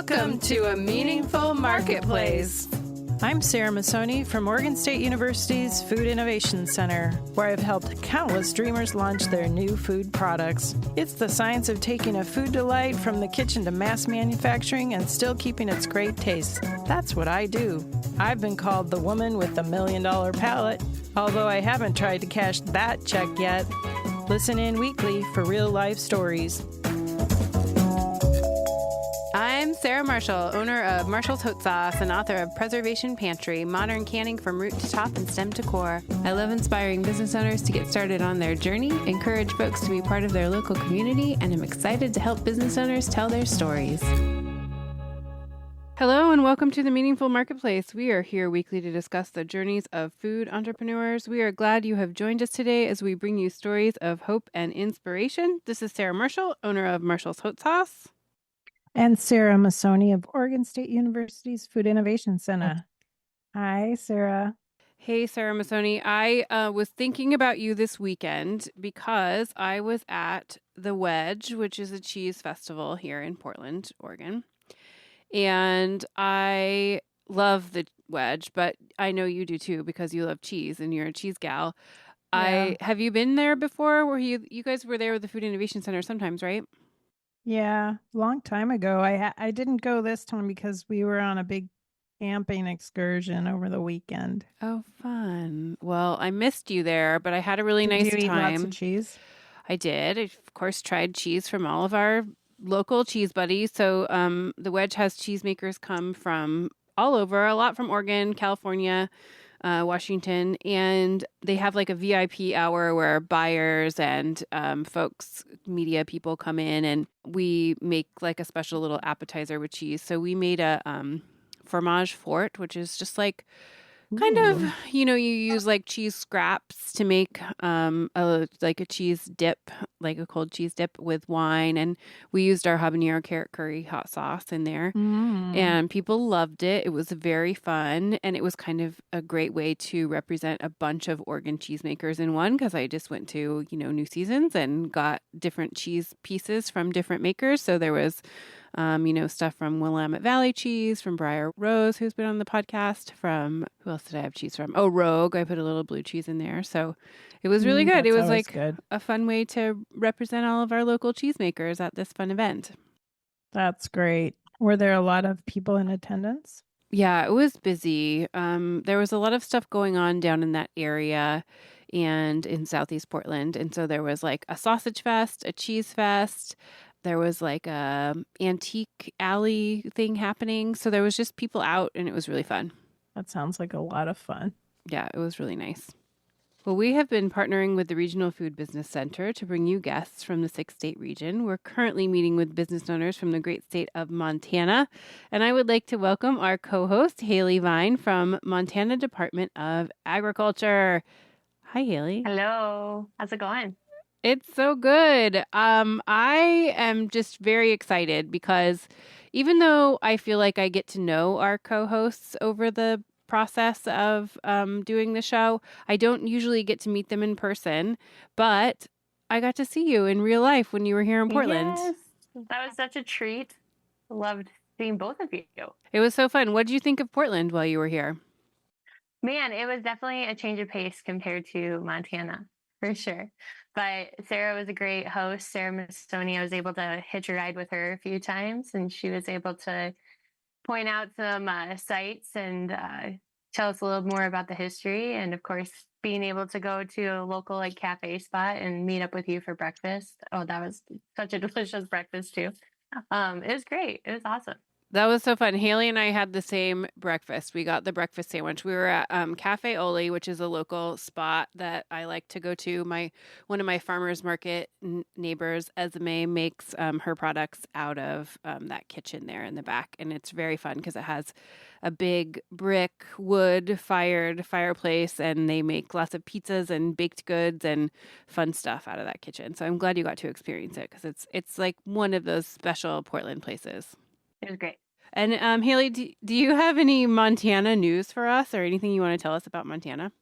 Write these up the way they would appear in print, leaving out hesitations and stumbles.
Welcome to A Meaningful Marketplace. I'm Sarah Masoni from Oregon State University's Food Innovation Center, where I've helped countless dreamers launch their new food products. It's the science of taking a food delight from the kitchen to mass manufacturing and still keeping its great taste. That's what I do. I've been called the woman with the $1 million palate, although I haven't tried to cash that check yet. Listen in weekly for real-life stories. I'm Sarah Marshall, owner of Marshall's Hot Sauce and author of Preservation Pantry, modern canning from root to top and stem to core. I love inspiring business owners to get started on their journey, encourage folks to be part of their local community, and I'm excited to help business owners tell their stories. Hello and welcome to the Meaningful Marketplace. We are here weekly to discuss the journeys of food entrepreneurs. We are glad you have joined us today as we bring you stories of hope and inspiration. This is Sarah Marshall, owner of Marshall's Hot Sauce. And Sarah Masoni of Oregon State University's Food Innovation Center. Hi, Sarah. Hey, Sarah Masoni. I was thinking about you this weekend because I was at the Wedge, which is a cheese festival here in Portland, Oregon. And I love the Wedge, but I know you do too because you love cheese and you're a cheese gal. Yeah. Have you been there before? Were you guys were there with the Food Innovation Center sometimes, right? Yeah, long time ago. I didn't go this time because we were on a big camping excursion over the weekend. Oh, fun. Well, I missed you there, but I had a really nice Did you eat time. lots of cheese? I did. I, of course, tried cheese from all of our local cheese buddies. So the Wedge has cheesemakers come from all over, a lot from Oregon, California, Washington, and they have like a VIP hour where buyers and folks, media people come in and we make like a special little appetizer with cheese. So we made a fromage fort, which is just like kind of, you use like cheese scraps to make a cheese dip, like a cold cheese dip with wine. And we used our habanero carrot curry hot sauce in there. And people loved it. It was very fun. And it was kind of a great way to represent a bunch of Oregon cheesemakers in one because I just went to, New Seasons and got different cheese pieces from different makers. So there was stuff from Willamette Valley Cheese, from Briar Rose, who's been on the podcast, from, who else did I have cheese from? Oh, Rogue. I put a little blue cheese in there. So it was really good. It was like a fun way to represent all of our local cheesemakers at this fun event. That's great. Were there a lot of people in attendance? Yeah, it was busy. There was a lot of stuff going on down in that area and in Southeast Portland. And so there was like a sausage fest, a cheese fest. There was like a antique alley thing happening. So there was just people out and it was really fun. That sounds like a lot of fun. Yeah, it was really nice. Well, we have been partnering with the Regional Food Business Center to bring you guests from the 6-state region. We're currently meeting with business owners from the great state of Montana. And I would like to welcome our co-host, Hailey Vine from Montana Department of Agriculture. Hi, Hailey. Hello. How's it going? It's so good. I am just very excited because even though I feel like I get to know our co-hosts over the process of doing the show, I don't usually get to meet them in person, but I got to see you in real life when you were here in Portland. Yes, that was such a treat. Loved seeing both of you. It was so fun. What did you think of Portland while you were here? Man, it was definitely a change of pace compared to Montana, for sure. But Sarah was a great host. Sarah Masoni, I was able to hitch a ride with her a few times, and she was able to point out some sites and tell us a little more about the history. And of course, being able to go to a local like cafe spot and meet up with you for breakfast. Oh, that was such a delicious breakfast too. It was great. It was awesome. That was so fun. Haley and I had the same breakfast. We got the breakfast sandwich. We were at Cafe Oli, which is a local spot that I like to go to. One of my farmers market neighbors, Esme, makes her products out of that kitchen there in the back. And it's very fun because it has a big brick wood fired fireplace and they make lots of pizzas and baked goods and fun stuff out of that kitchen. So I'm glad you got to experience it because it's like one of those special Portland places. It was great. And Haley, do you have any Montana news for us or anything you want to tell us about Montana?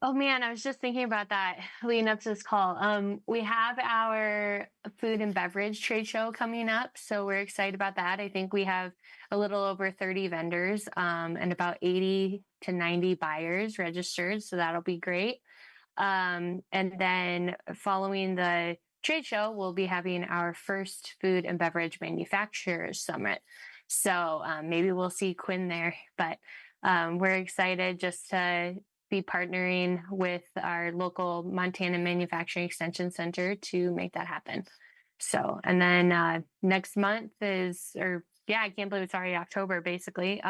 Oh man, I was just thinking about that leading up to this call. We have our food and beverage trade show coming up, so we're excited about that. I think we have a little over 30 vendors, and about 80 to 90 buyers registered, so that'll be great. And then following the trade show, we'll be having our first food and beverage manufacturers summit. So maybe we'll see Quinn there, but we're excited just to be partnering with our local Montana Manufacturing Extension Center to make that happen. So, and then next month is, or yeah, I can't believe it's already October basically.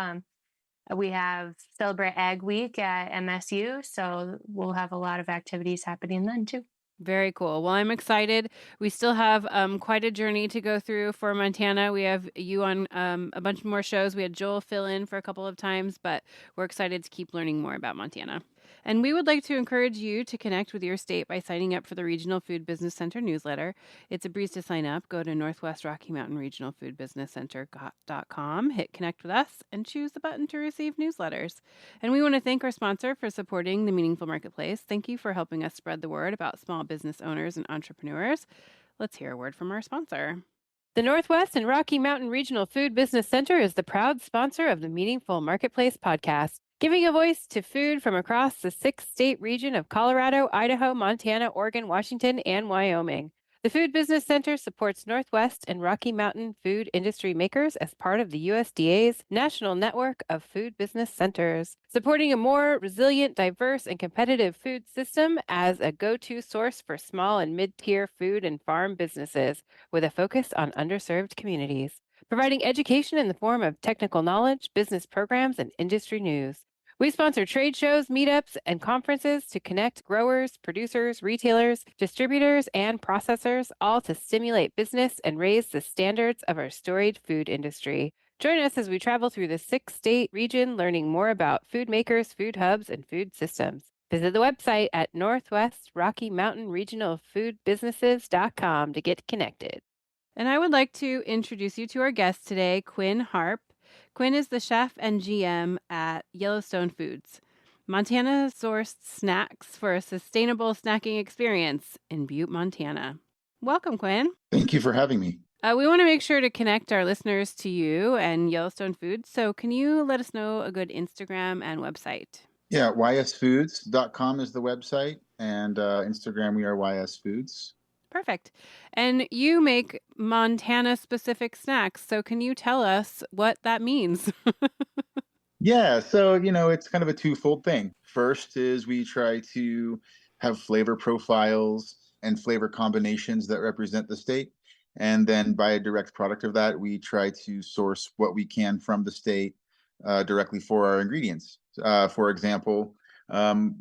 We have Celebrate Ag Week at MSU, so we'll have a lot of activities happening then too. Very cool. Well, I'm excited. We still have quite a journey to go through for Montana. We have you on a bunch more shows. We had Joel fill in for a couple of times, but we're excited to keep learning more about Montana. And we would like to encourage you to connect with your state by signing up for the Regional Food Business Center newsletter. It's a breeze to sign up. Go to Northwest Rocky Mountain Regional Food Business Center.com, hit connect with us, and choose the button to receive newsletters. And we want to thank our sponsor for supporting the Meaningful Marketplace. Thank you for helping us spread the word about small business owners and entrepreneurs. Let's hear a word from our sponsor. The Northwest and Rocky Mountain Regional Food Business Center is the proud sponsor of the Meaningful Marketplace podcast, giving a voice to food from across the 6-state region of Colorado, Idaho, Montana, Oregon, Washington, and Wyoming. The Food Business Center supports Northwest and Rocky Mountain food industry makers as part of the USDA's National Network of Food Business Centers, supporting a more resilient, diverse, and competitive food system as a go-to source for small and mid-tier food and farm businesses with a focus on underserved communities, providing education in the form of technical knowledge, business programs, and industry news. We sponsor trade shows, meetups, and conferences to connect growers, producers, retailers, distributors, and processors, all to stimulate business and raise the standards of our storied food industry. Join us as we travel through the 6-state region, learning more about food makers, food hubs, and food systems. Visit the website at Northwest Rocky Mountain Regional Food Businesses.com to get connected. And I would like to introduce you to our guest today, Quinn Harp. Quinn is the chef and GM at Yellowstone Foods, Montana-sourced snacks for a sustainable snacking experience in Butte, Montana. Welcome, Quinn. Thank you for having me. We want to make sure to connect our listeners to you and Yellowstone Foods. So can you let us know a good Instagram and website? Yeah, ysfoods.com is the website, and Instagram, we are ysfoods. Perfect. And you make Montana-specific snacks. So can you tell us what that means? Yeah, so, it's kind of a twofold thing. First is we try to have flavor profiles and flavor combinations that represent the state. And then by a direct product of that, we try to source what we can from the state directly for our ingredients. For example,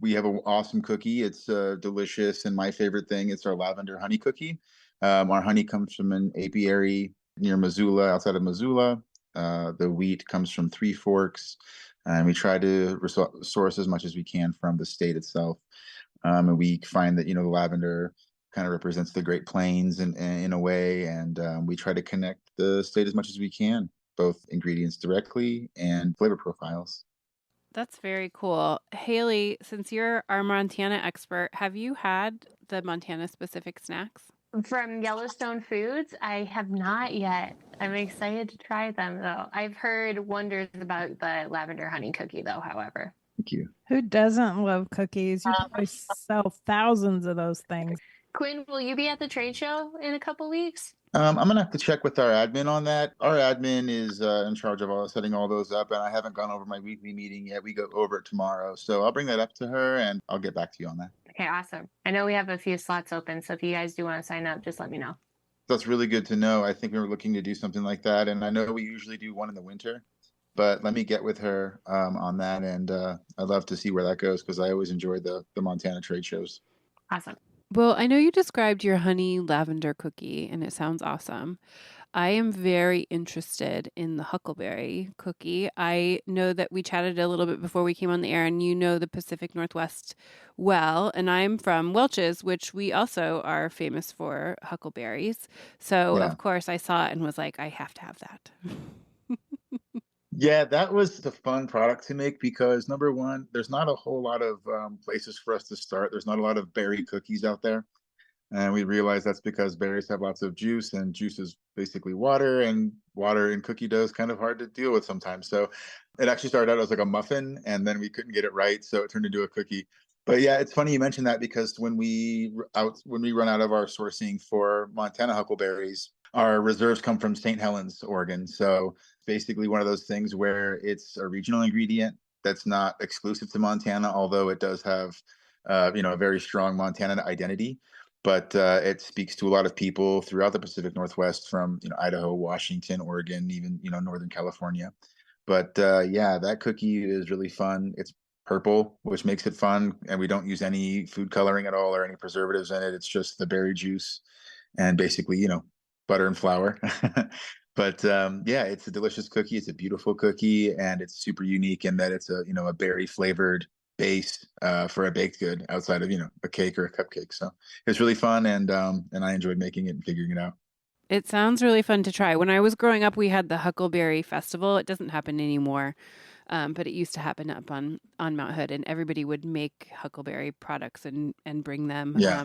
we have an awesome cookie. It's delicious. And my favorite thing is our lavender honey cookie. Our honey comes from an apiary near Missoula, outside of Missoula. The wheat comes from Three Forks. And we try to source as much as we can from the state itself. And we find that, the lavender kind of represents the Great Plains in a way. And we try to connect the state as much as we can, both ingredients directly and flavor profiles. That's very cool. Hailey, since you're our Montana expert, have you had the Montana-specific snacks? From Yellowstone Foods, I have not yet. I'm excited to try them, though. I've heard wonders about the lavender honey cookie, though, however. Thank you. Who doesn't love cookies? You probably sell thousands of those things. Quinn, will you be at the trade show in a couple weeks? I'm going to have to check with our admin on that. Our admin is in charge of setting all those up, and I haven't gone over my weekly meeting yet. We go over it tomorrow. So I'll bring that up to her, and I'll get back to you on that. Okay, awesome. I know we have a few slots open, so if you guys do want to sign up, just let me know. That's really good to know. I think we were looking to do something like that, and I know we usually do one in the winter, but let me get with her on that, and I'd love to see where that goes because I always enjoy the Montana trade shows. Awesome. Well, I know you described your honey lavender cookie, and it sounds awesome. I am very interested in the huckleberry cookie. I know that we chatted a little bit before we came on the air, and you know the Pacific Northwest well, and I'm from Welch's, which we also are famous for huckleberries. So, Yeah. Of course, I saw it and was like, I have to have that. Yeah, that was a fun product to make because number one, there's not a whole lot of places for us to start. There's not a lot of berry cookies out there. And we realized that's because berries have lots of juice, and juice is basically water, and water in cookie dough is kind of hard to deal with sometimes. So it actually started out as like a muffin, and then we couldn't get it right, so it turned into a cookie. But yeah, it's funny you mentioned that because when we run out of our sourcing for Montana huckleberries, our reserves come from St. Helens, Oregon. So basically one of those things where it's a regional ingredient that's not exclusive to Montana, although it does have a very strong Montana identity. But it speaks to a lot of people throughout the Pacific Northwest, from Idaho, Washington, Oregon, even Northern California. But yeah, that cookie is really fun. It's purple, which makes it fun, and we don't use any food coloring at all or any preservatives in it. It's just the berry juice and basically butter and flour. But yeah, it's a delicious cookie. It's a beautiful cookie, and it's super unique in that it's a berry flavored base for a baked good outside of a cake or a cupcake. So it's really fun, and I enjoyed making it and figuring it out. It sounds really fun to try. When I was growing up, we had the Huckleberry Festival. It doesn't happen anymore, but it used to happen up on Mount Hood, and everybody would make huckleberry products and bring them Yeah.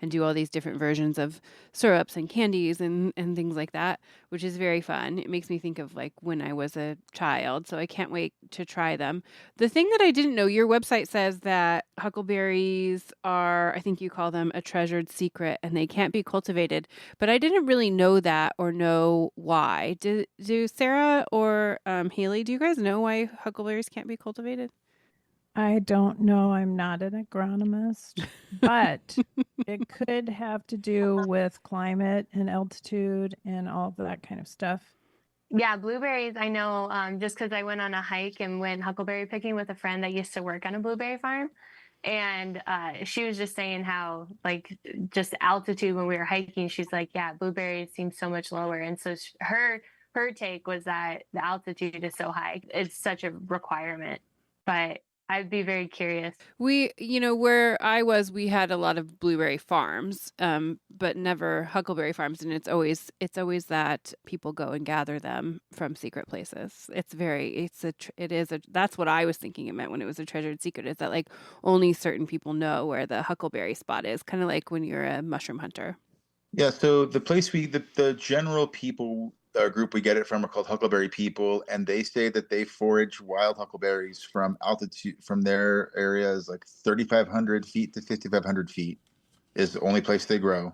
and do all these different versions of syrups and candies and things like that, which is very fun. It makes me think of like when I was a child, so I can't wait to try them. The thing that I didn't know, your website says that huckleberries are, I think you call them a treasured secret, and they can't be cultivated. But I didn't really know that or know why. Do Sarah or Hailey, do you guys know why huckleberries can't be cultivated? I don't know. I'm not an agronomist, but it could have to do with climate and altitude and all of that kind of stuff. Yeah, blueberries, I know, just because I went on a hike and went huckleberry picking with a friend that used to work on a blueberry farm. And she was just saying how, like, just altitude when we were hiking, she's like, yeah, blueberries seem so much lower. And so her take was that the altitude is so high. It's such a requirement. But I'd be very curious. Where I was, we had a lot of blueberry farms, but never huckleberry farms. And it's always that people go and gather them from secret places. That's what I was thinking it meant when it was a treasured secret, is that like only certain people know where the huckleberry spot is, kind of like when you're a mushroom hunter. Yeah, so the general people group we get it from are called Huckleberry People, and they say that they forage wild huckleberries from altitude from their areas like 3,500 feet to 5,500 feet is the only place they grow,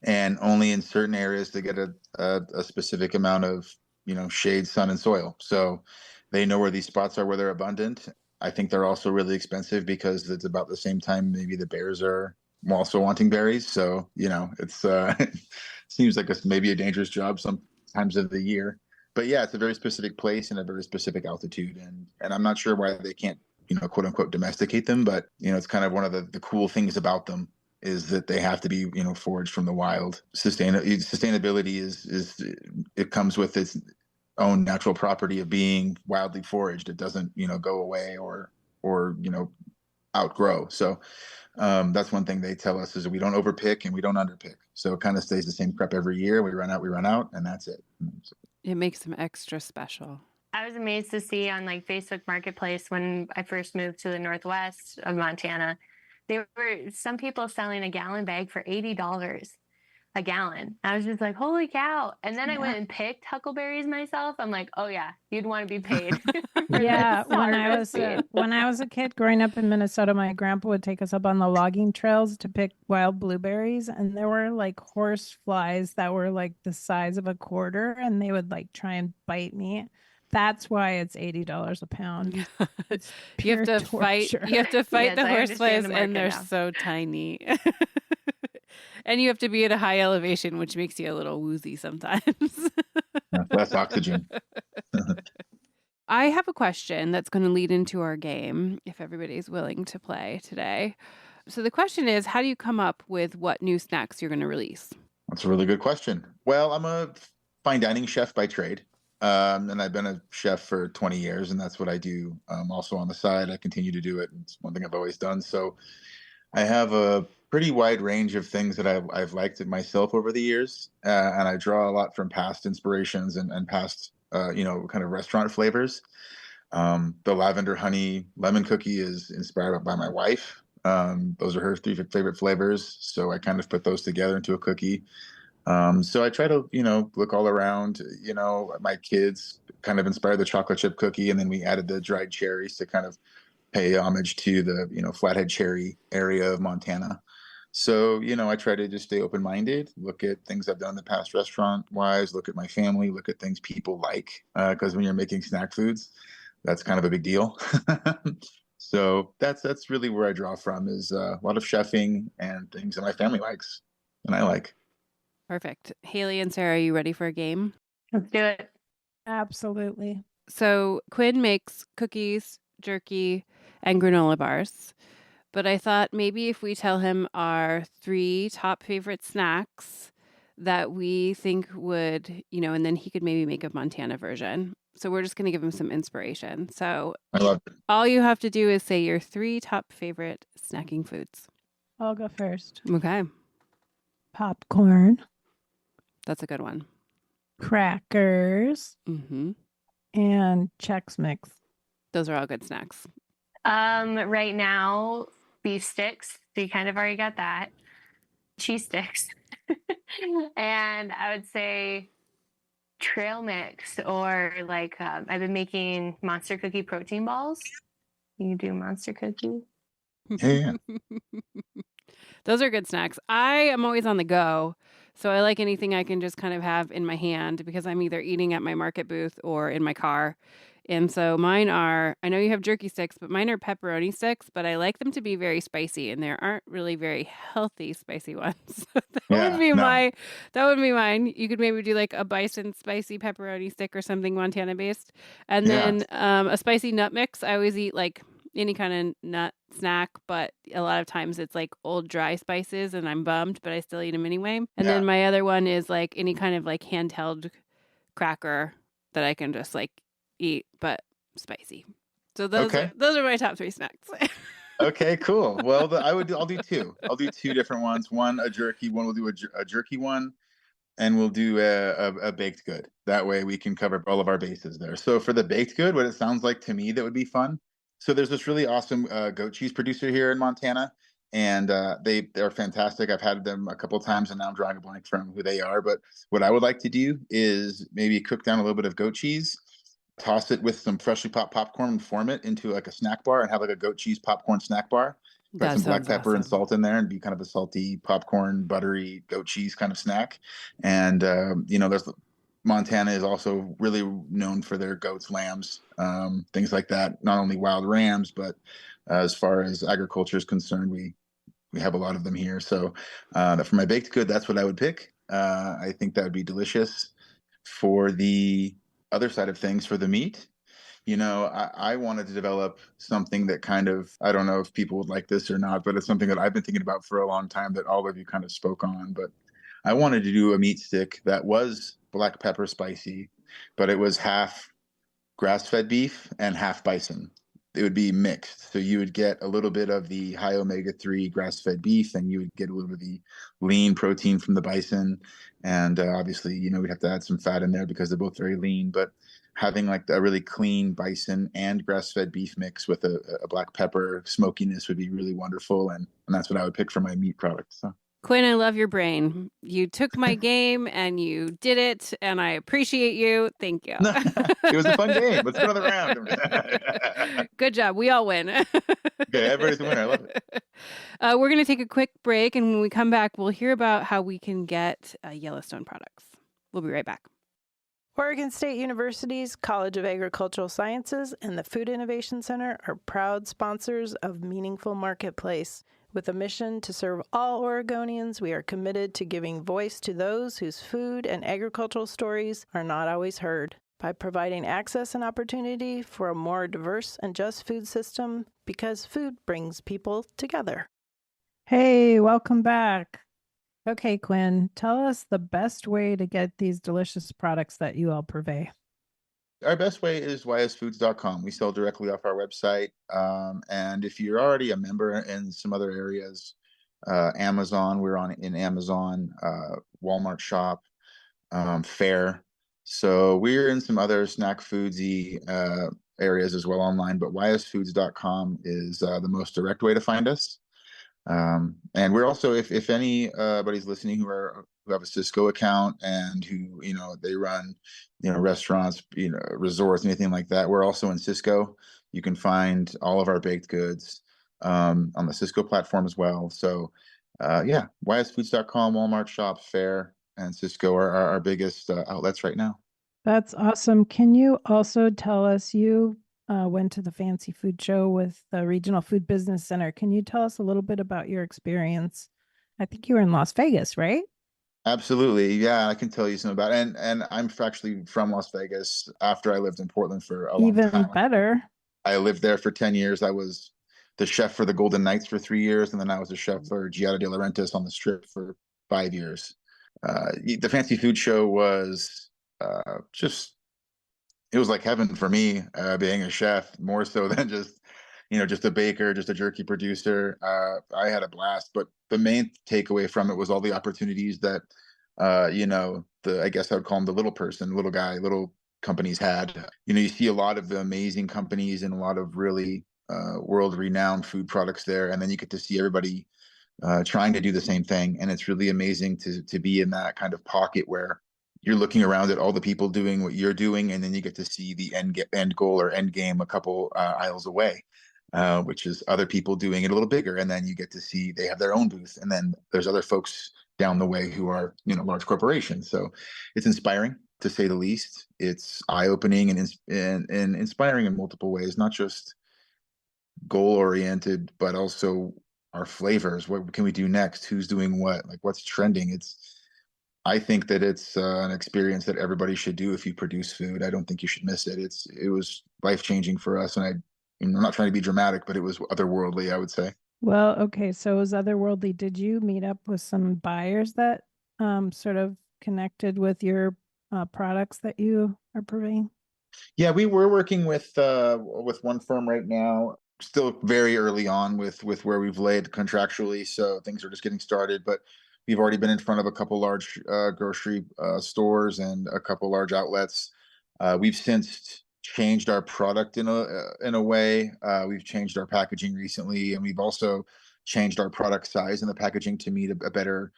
and only in certain areas they get a specific amount of shade, sun, and soil. So they know where these spots are where they're abundant. I think they're also really expensive because it's about the same time maybe the bears are also wanting berries. So, it's seems like it's maybe a dangerous job some times of the year. But yeah, it's a very specific place and a very specific altitude. And I'm not sure why they can't, quote unquote, domesticate them. But, it's kind of one of the cool things about them is that they have to be, foraged from the wild. Sustainability is it comes with its own natural property of being wildly foraged. It doesn't, go away or outgrow. So that's one thing they tell us is we don't overpick and we don't underpick. So it kind of stays the same crop every year. We run out, and that's it. It makes them extra special. I was amazed to see on like Facebook Marketplace when I first moved to the northwest of Montana, there were some people selling a gallon bag for $80 a gallon. I was just like, holy cow. And then I went and picked huckleberries myself. I'm like, oh yeah, you'd want to be paid. Yeah, when I was a kid growing up in Minnesota, my grandpa would take us up on the logging trails to pick wild blueberries, and there were like horse flies that were like the size of a quarter, and they would like try and bite me. That's why it's $80 a pound. It's You have to fight. torture. You have to fight Yes, the I horse understand flies, the and they're market now. so tiny. And you have to be at a high elevation, which makes you a little woozy sometimes. Less oxygen. I have a question that's going to lead into our game, if everybody's willing to play today. So the question is, how do you come up with what new snacks you're going to release? That's a really good question. Well, I'm a fine dining chef by trade. And I've been a chef for 20 years, and that's what I do. Also on the side, I continue to do it. It's one thing I've always done. So I have a pretty wide range of things that I've liked it myself over the years. And I draw a lot from past inspirations and past kind of restaurant flavors. The lavender honey lemon cookie is inspired by my wife. Those are her three favorite flavors. So I kind of put those together into a cookie. So I try to, look all around, my kids kind of inspired the chocolate chip cookie, and then we added the dried cherries to kind of pay homage to the, flathead cherry area of Montana. So, I try to just stay open-minded, look at things I've done in the past restaurant-wise, look at my family, look at things people like, because when you're making snack foods, that's kind of a big deal. So that's really where I draw from, is a lot of chefing and things that my family likes and I like. Perfect. Hailey and Sarah, are you ready for a game? Let's do it. Absolutely. So Quinn makes cookies, jerky, and granola bars. But I thought maybe if we tell him our 3 top favorite snacks that we think would, and then he could maybe make a Montana version. So we're just going to give him some inspiration. So I love it. all you have to do is say your 3 top favorite snacking foods. I'll go first. Okay. Popcorn, That's a good one. crackers, Mm-hmm. and Chex Mix. Those are all good snacks. Right now, beef sticks. So you kind of already got that. Cheese sticks. And I would say trail mix, or like I've been making monster cookie protein balls. You do monster cookie. Yeah. Those are good snacks. I am always on the go. So I like anything I can just kind of have in my hand, because I'm either eating at my market booth or in my car. And so mine are, I know you have jerky sticks, but mine are pepperoni sticks, but I like them to be very spicy, and there aren't really very healthy spicy ones. That would be mine. You could maybe do like a bison spicy pepperoni stick or something Montana based. And then a spicy nut mix. I always eat like any kind of nut snack, but a lot of times it's like old dry spices and I'm bummed, but I still eat them anyway. And then my other one is like any kind of like handheld cracker that I can just like eat, but spicy. So those are my top 3 snacks. Okay, cool. Well, I'll do 2. I'll do 2 different ones. One a jerky. One we'll do a jerky one, and we'll do a baked good. That way we can cover all of our bases there. So for the baked good, what it sounds like to me that would be fun. So there's this really awesome goat cheese producer here in Montana, and they're fantastic. I've had them a couple of times, and now I'm drawing a blank from who they are. But what I would like to do is maybe cook down a little bit of goat cheese, toss it with some freshly popped popcorn, and form it into like a snack bar, and have like a goat cheese popcorn snack bar. Put some black pepper and salt in there, and be kind of a salty popcorn, buttery goat cheese kind of snack. And there's Montana is also really known for their goats, lambs, things like that. Not only wild rams, but as far as agriculture is concerned, we have a lot of them here. So for my baked good, that's what I would pick. I think that would be delicious. For the other side of things, for the meat, I wanted to develop something that kind of, I don't know if people would like this or not, but it's something that I've been thinking about for a long time that all of you kind of spoke on. But I wanted to do a meat stick that was black pepper spicy, but it was half grass-fed beef and half bison. It would be mixed. So you would get a little bit of the high omega-3 grass-fed beef, and you would get a little bit of the lean protein from the bison. And obviously, we'd have to add some fat in there because they're both very lean. But having like a really clean bison and grass-fed beef mix with a black pepper smokiness would be really wonderful. And that's what I would pick for my meat product. So. Quinn, I love your brain. You took my game and you did it, and I appreciate you. Thank you. It was a fun game. Let's go another round. Good job. We all win. Okay, everybody's a winner. I love it. We're going to take a quick break, and when we come back, we'll hear about how we can get Yellowstone products. We'll be right back. Oregon State University's College of Agricultural Sciences and the Food Innovation Center are proud sponsors of Meaningful Marketplace. With a mission to serve all Oregonians, we are committed to giving voice to those whose food and agricultural stories are not always heard. By providing access and opportunity for a more diverse and just food system, because food brings people together. Hey, welcome back. Okay, Quinn, tell us the best way to get these delicious products that you all purvey. Our best way is ysfoods.com. We sell directly off our website. And if you're already a member in some other areas, Amazon, we're in Amazon, Walmart Shop, Fair. So we're in some other snack foodsy areas as well online, but ysfoods.com is the most direct way to find us. And we're also, if anybody's listening who have a Cisco account and who, they run, restaurants, resorts, anything like that, we're also in Cisco. You can find all of our baked goods on the Cisco platform as well. So yeah, ysfoods.com, Walmart Shops, Fair, and Cisco are our biggest outlets right now. That's awesome. Can you also tell us, you went to the Fancy Food Show with the Regional Food Business Center. Can you tell us a little bit about your experience? I think you were in Las Vegas, right? Absolutely. Yeah, I can tell you some about it. And I'm actually from Las Vegas after I lived in Portland for a long Even time. better. I lived there for 10 years. I was the chef for the Golden Knights for 3 years, and then I was a chef for Giada de Laurentiis on the Strip for 5 years. The Fancy Food Show was just, it was like heaven for me, being a chef, more so than just a baker, just a jerky producer. I had a blast, but the main takeaway from it was all the opportunities that, I guess I would call him the little person, little guy, little companies had. You see a lot of the amazing companies and a lot of really world-renowned food products there, and then you get to see everybody trying to do the same thing, and it's really amazing to be in that kind of pocket where you're looking around at all the people doing what you're doing, and then you get to see the end goal or end game a couple aisles away, which is other people doing it a little bigger, and then you get to see they have their own booth, and then there's other folks down the way who are large corporations. So it's inspiring, to say the least. It's eye-opening and inspiring in multiple ways, not just goal-oriented, but also our flavors. What can we do next? Who's doing what? Like, what's trending? I think that it's an experience that everybody should do if you produce food. I don't think you should miss it. It was life-changing for us, and I'm not trying to be dramatic, but it was otherworldly, I would say. Well, okay, so it was otherworldly. Did you meet up with some buyers that sort of connected with your products that you are purveying? Yeah, we were working with one firm right now. Still very early on with where we've laid contractually, so things are just getting started. But we've already been in front of a couple large grocery stores and a couple large outlets. We've since changed our product in a way. We've changed our packaging recently, and we've also changed our product size and the packaging to meet a better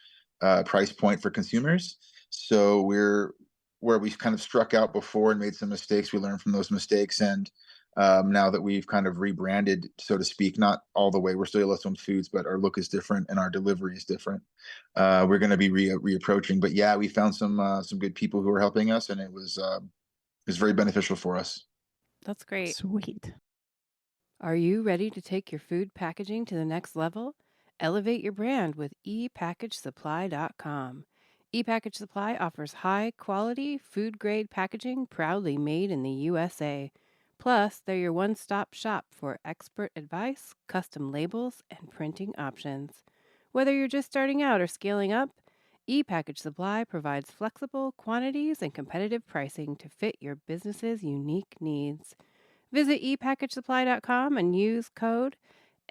price point for consumers. So we're where we kind of struck out before and made some mistakes. We learned from those mistakes, and now that we've kind of rebranded, so to speak, not all the way, we're still Yellowstone Foods, but our look is different and our delivery is different. We're going to be reapproaching, but yeah, we found some good people who are helping us, and it was very beneficial for us. That's great. Sweet. Are you ready to take your food packaging to the next level? Elevate your brand with epackagesupply.com. ePackage Supply offers high-quality, food-grade packaging proudly made in the USA. Plus, they're your one-stop shop for expert advice, custom labels, and printing options. Whether you're just starting out or scaling up, ePackage Supply provides flexible quantities and competitive pricing to fit your business's unique needs. Visit epackagesupply.com and use code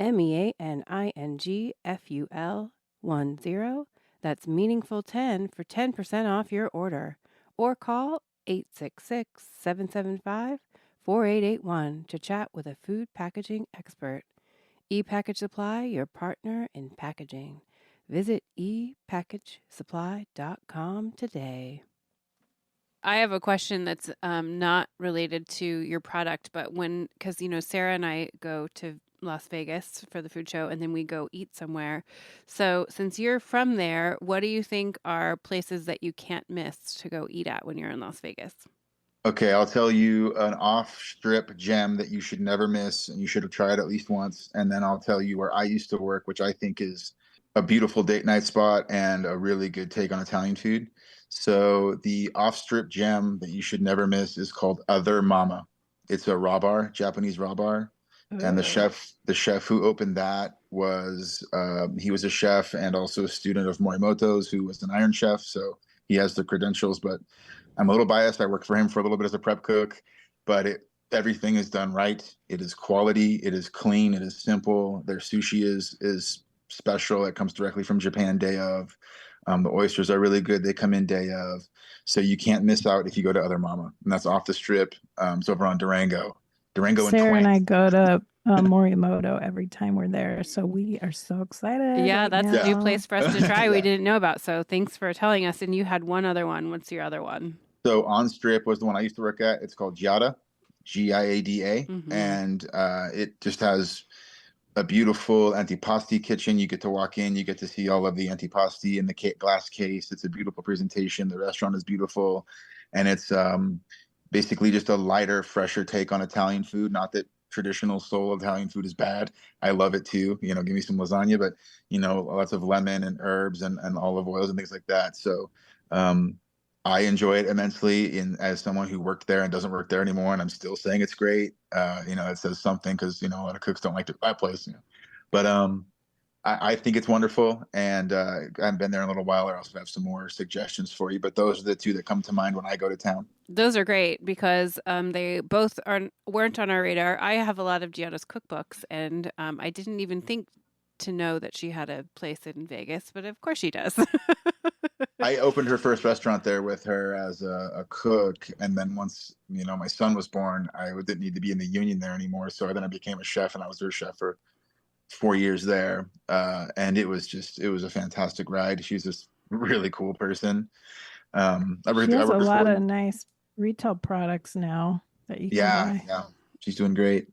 MEANINGFUL10. That's meaningful10 for 10% off your order. Or call 866-775-4881 to chat with a food packaging expert. ePackage Supply, your partner in packaging. Visit epackagesupply.com today. I have a question that's not related to your product, but because Sarah and I go to Las Vegas for the food show, and then we go eat somewhere. So since you're from there, what do you think are places that you can't miss to go eat at when you're in Las Vegas? Okay, I'll tell you an off-strip gem that you should never miss, and you should have tried at least once. And then I'll tell you where I used to work, which I think is a beautiful date night spot and a really good take on Italian food. So the off-strip gem that you should never miss is called Other Mama. It's a raw bar, Japanese raw bar. And the chef who opened that was he was a chef and also a student of Morimoto's, who was an Iron Chef. So he has the credentials, but I'm a little biased. I worked for him for a little bit as a prep cook, but everything is done right. It is quality. It is clean. It is simple. Their sushi is special. It comes directly from Japan, day of. The oysters are really good. They come in day of, so you can't miss out if you go to Other Mama, and that's off the strip. It's over on Durango and Sarah and I Twang. go to Morimoto every time we're there, so we are so excited Yeah, right that's a new now. place for us to try we Yeah. didn't know about. So thanks for telling us. And you had one other one. What's your other one? So on strip was the one I used to work at. It's called Giada, Giada, Mm-hmm. and it just has a beautiful antipasti kitchen. You get to walk in, you get to see all of the antipasti in the glass case. It's a beautiful presentation. The restaurant is beautiful, and it's basically just a lighter, fresher take on Italian food. Not that traditional soul Italian food is bad. I love it too. Give me some lasagna, but lots of lemon and herbs and olive oils and things like that. So um, I enjoy it immensely as someone who worked there and doesn't work there anymore, and I'm still saying it's great. It says something because a lot of cooks don't like that place. But I think it's wonderful, and I haven't been there in a little while. I also have some more suggestions for you, but those are the two that come to mind when I go to town. Those are great because they both weren't on our radar. I have a lot of Gianna's cookbooks, and I didn't even think to know that she had a place in Vegas, but of course she does. I opened her first restaurant there with her as a cook, and then once my son was born, I didn't need to be in the union there anymore. So then I became a chef, and I was her chef for 4 years there, and it was a fantastic ride. She's this really cool person. She has I a worked lot for of nice retail products now that you can yeah, buy. yeah, she's doing great.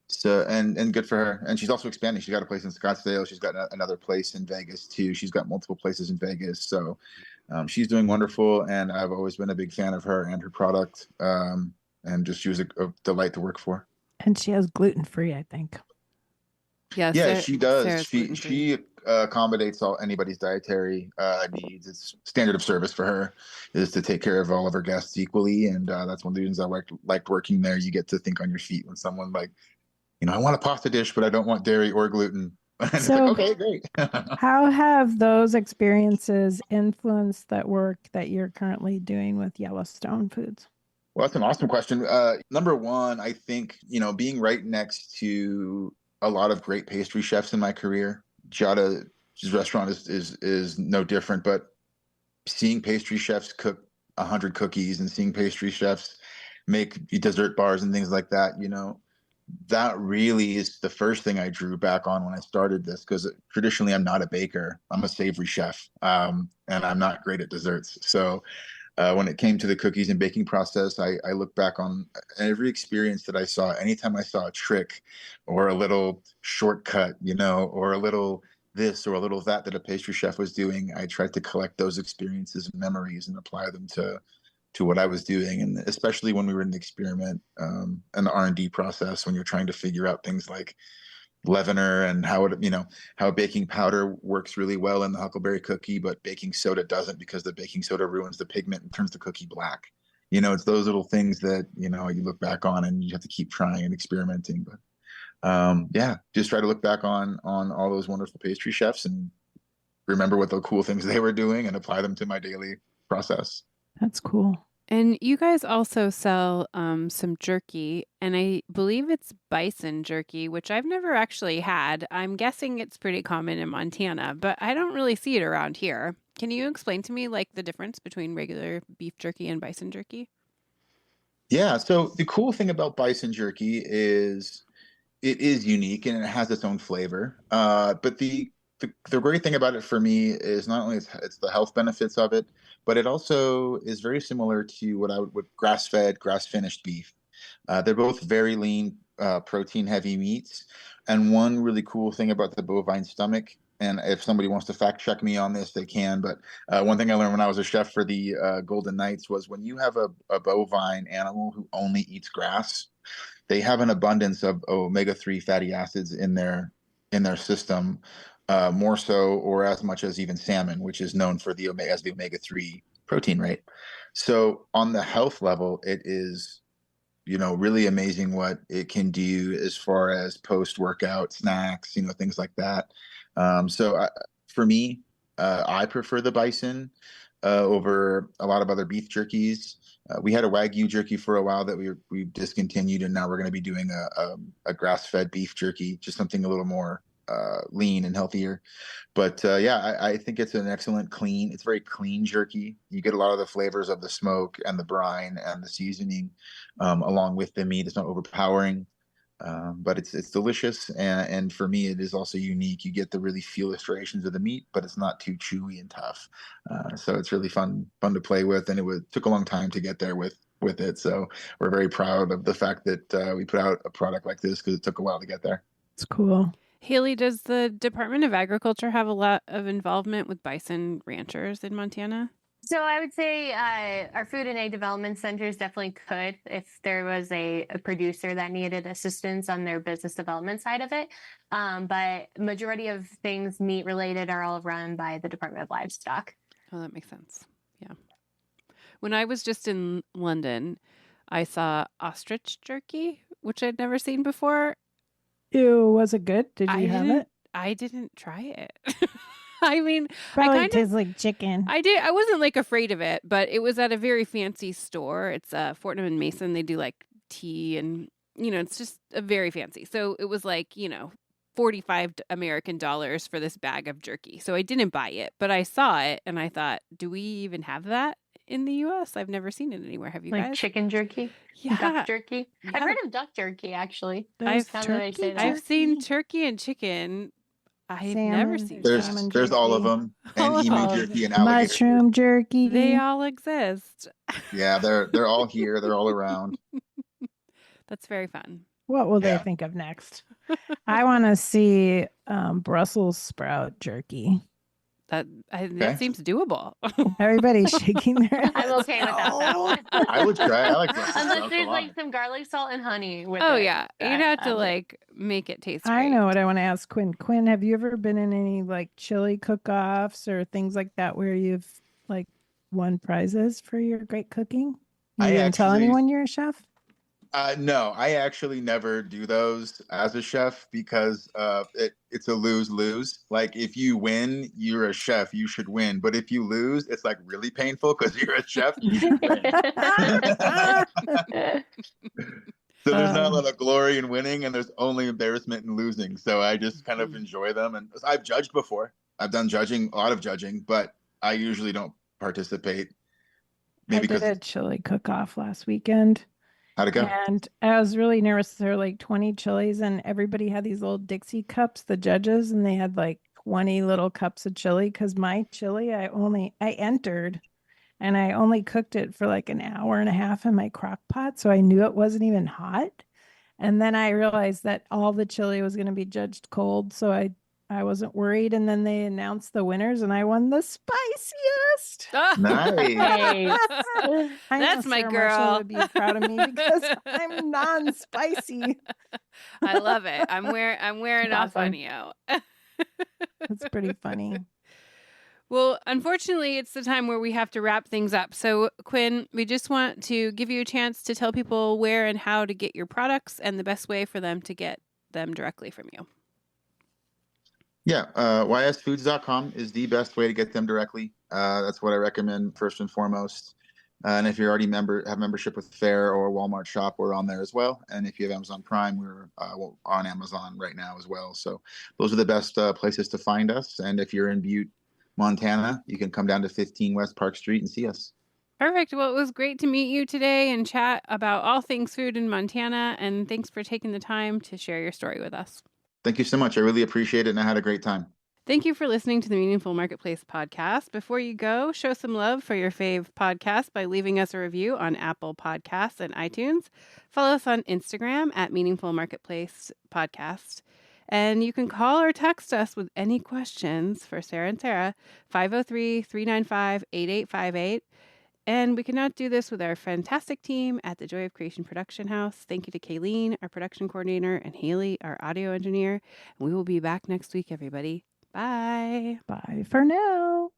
So and good for her. And she's also expanding. She's got a place in Scottsdale. She's got another place in Vegas too. She's got multiple places in Vegas. So she's doing wonderful. And I've always been a big fan of her and her product. And just she was a delight to work for. And she has gluten-free, I think. Yeah, Yeah, she does. Sarah's gluten-free. She accommodates anybody's dietary needs. It's standard of service for her is to take care of all of her guests equally, and that's one of the reasons I liked working there. You get to think on your feet when someone I want a pasta dish, but I don't want dairy or gluten. And it's like, So, okay, great. how have those experiences influenced that work that you're currently doing with Yellowstone Foods? Well, that's an awesome question. Number one, I think, being right next to a lot of great pastry chefs in my career, Giada's restaurant is no different, but seeing pastry chefs cook 100 cookies and seeing pastry chefs make dessert bars and things like that, that really is the first thing I drew back on when I started this, because traditionally I'm not a baker. I'm a savory chef, and I'm not great at desserts. So when it came to the cookies and baking process, I look back on every experience that I saw. Anytime I saw a trick or a little shortcut, or a little this or a little that a pastry chef was doing, I tried to collect those experiences and memories and apply them to what I was doing. And especially when we were in the experiment and the R&D process, when you're trying to figure out things like leavener and how baking powder works really well in the huckleberry cookie, but baking soda doesn't, because the baking soda ruins the pigment and turns the cookie black. It's those little things that you look back on and you have to keep trying and experimenting. But yeah, just try to look back on all those wonderful pastry chefs and remember what the cool things they were doing and apply them to my daily process. That's cool. And you guys also sell some jerky, and I believe it's bison jerky, which I've never actually had. I'm guessing it's pretty common in Montana, but I don't really see it around here. Can you explain to me the difference between regular beef jerky and bison jerky? Yeah, so the cool thing about bison jerky is it is unique and it has its own flavor. But the great thing about it for me is not only it's the health benefits of it, but it also is very similar to what I would grass-fed, grass-finished beef. They're both very lean, protein-heavy meats. And one really cool thing about the bovine stomach, and if somebody wants to fact check me on this, they can. But one thing I learned when I was a chef for the Golden Knights was when you have a bovine animal who only eats grass, they have an abundance of omega-3 fatty acids in their system, more so or as much as even salmon, which is known for the omega-3 protein, right? So on the health level, it is really amazing what it can do as far as post-workout snacks, things like that. For me, I prefer the bison over a lot of other beef jerkies. We had a Wagyu jerky for a while that we discontinued, and now we're going to be doing a grass-fed beef jerky, just something a little more lean and healthier. But yeah, I think it's an excellent clean. It's very clean jerky. You get a lot of the flavors of the smoke and the brine and the seasoning along with the meat. It's not overpowering, but it's delicious. And for me, it is also unique. You get the really feel striations of the meat, but it's not too chewy and tough. So it's really fun to play with. And took a long time to get there with it. So we're very proud of the fact that we put out a product like this because it took a while to get there. It's cool. Hailey, does the Department of Agriculture have a lot of involvement with bison ranchers in Montana? So I would say our food and egg development centers definitely could if there was a producer that needed assistance on their business development side of it. But majority of things meat related are all run by the Department of Livestock. Oh, that makes sense. Yeah. When I was just in London, I saw ostrich jerky, which I'd never seen before. Ew, was it good? Did you have it? I didn't try it. I mean, probably tastes like chicken. I did. I wasn't like afraid of it, but it was at a very fancy store. It's Fortnum and Mason. They do like tea and, it's just a very fancy. So it was like, $45 American for this bag of jerky. So I didn't buy it, but I saw it and I thought, do we even have that in the U.S.? I've never seen it anywhere. Have you like guys? Chicken jerky? Yeah. Duck jerky? Yeah. I've heard of duck jerky, actually. I've seen turkey and chicken. I've never seen There's all of them. And emu jerky and alligator. Mushroom jerky. They all exist. Yeah, they're all here. They're all around. That's very fun. What will they think of next? I want to see Brussels sprout jerky. That seems doable. Everybody's shaking their heads. I'm okay with that one. I would try. I like Brussels sprouts. Unless there's like some garlic, salt, and honey with Oh it. yeah, you'd have to like make it taste great. I know what I want to ask Quinn. Quinn, have you ever been in any like chili cook-offs or things like that where you've like won prizes for your great cooking? You didn't tell anyone you're a chef? No, I actually never do those as a chef because it's a lose-lose. Like if you win, you're a chef, you should win. But if you lose, it's like really painful because you're a chef. You should win. So there's not a lot of glory in winning and there's only embarrassment in losing. So I just kind of enjoy them. And I've judged before. I've done a lot of judging, but I usually don't participate. Maybe I did a chili cook-off last weekend. How'd it go? And I was really nervous. There were like 20 chilies and everybody had these little Dixie cups, the judges, and they had like 20 little cups of chili because my chili, I entered and I only cooked it for like an hour and a half in my crock pot. So I knew it wasn't even hot. And then I realized that all the chili was going to be judged cold. So I wasn't worried. And then they announced the winners and I won the spiciest. Nice. That's my Sarah girl. Marshall would be proud of me because I'm non-spicy. I love it. I'm wearing off on you. That's pretty funny. Well, unfortunately, it's the time where we have to wrap things up. So, Quinn, we just want to give you a chance to tell people where and how to get your products and the best way for them to get them directly from you. Yeah, ysfoods.com is the best way to get them directly. That's what I recommend first and foremost. And if you already have membership with Fair or Walmart Shop, we're on there as well. And if you have Amazon Prime, we're on Amazon right now as well. So those are the best places to find us. And if you're in Butte, Montana, you can come down to 15 West Park Street and see us. Perfect. Well, it was great to meet you today and chat about all things food in Montana. And thanks for taking the time to share your story with us. Thank you so much. I really appreciate it and I had a great time. Thank you for listening to the Meaningful Marketplace podcast. Before you go, show some love for your fave podcast by leaving us a review on Apple Podcasts and iTunes. Follow us on Instagram at Meaningful Marketplace Podcast. And you can call or text us with any questions for Sarah and Sarah, 503-395-8858. And we could not do this with our fantastic team at the Joy of Creation Production House. Thank you to Kayleen, our production coordinator, and Hailey, our audio engineer. And we will be back next week, everybody. Bye. Bye for now.